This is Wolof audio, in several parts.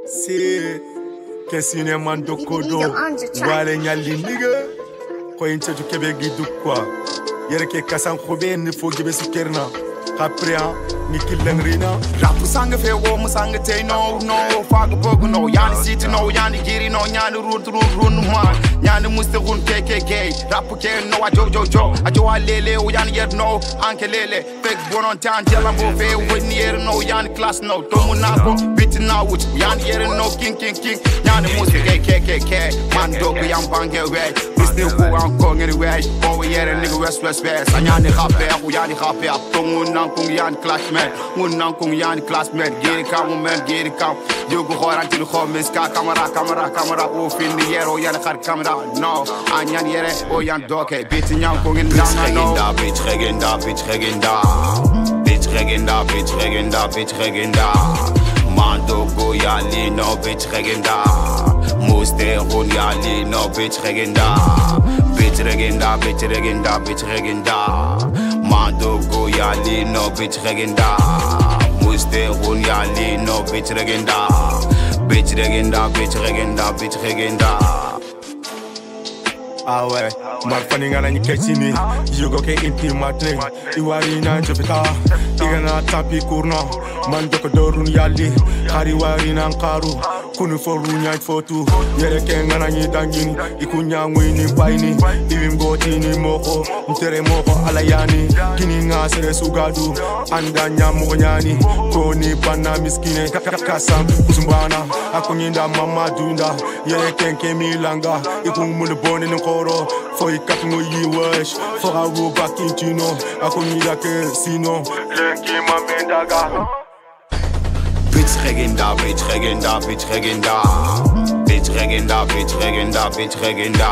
Si kesine man dokodo wale nyali nigga ko inche tu kebe gidu kwa yere ke kasan khobe ni fo gibe sikerna après ni killangrina rap sang fe wo mu sang te no fag bog no yani city no yani giri no yani run man yani mustaqun keke rap ke no ajo lele o yani yer no anke lele fake bonon tan jela mo fe woni yer no yani class no to munako bit na wut yani yer no king yani music keke man dog yam bange we this new go on kong anyway oh yer nigga west anyani rapper o yani rapper to munako yani classmate munako yani classmate geri kam jogo horanti ko miska camera o fin yer o yani khar camera no anyan yere o yan doke bit nyam ko ngin dana bitch regenda mando go yali no bitch regenda muste gon yali no bitch regenda mando go yali no bitch regenda muste gon yali no bitch regenda awe marfani ngana ni kechini yugo ke inti matne iwari na jopita igana tapi kurno man doko dorun yali hari wari na karu kunu foru nya fotu yere ke ngana ni dangini ikunya ngwini paini ibimgoti ni moko ntere moko alayani kini ngasere sugadu andanya monyani koni bana miskine kasam kusumbana akunyinda mama dunda yere kenke milanga ikumul boni nkoro foi katmo yiwesh fora wo bakintino akunyida ke sino lenki mamendaga bitch regenda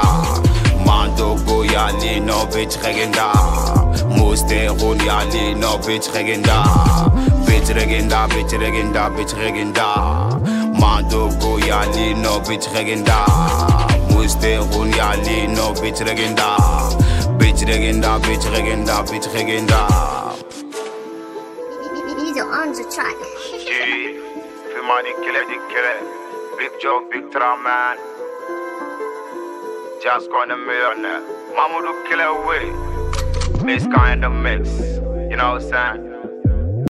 mando go yali no bitch regenda muste gon yali no bitch regenda mando go yali no bitch regenda muste gon yali no bitch regenda He's on the track. Money kill it. Big joke, big drum man. Just gonna millionaire. Mama do kill it away. This kind of mix. You know what I'm saying?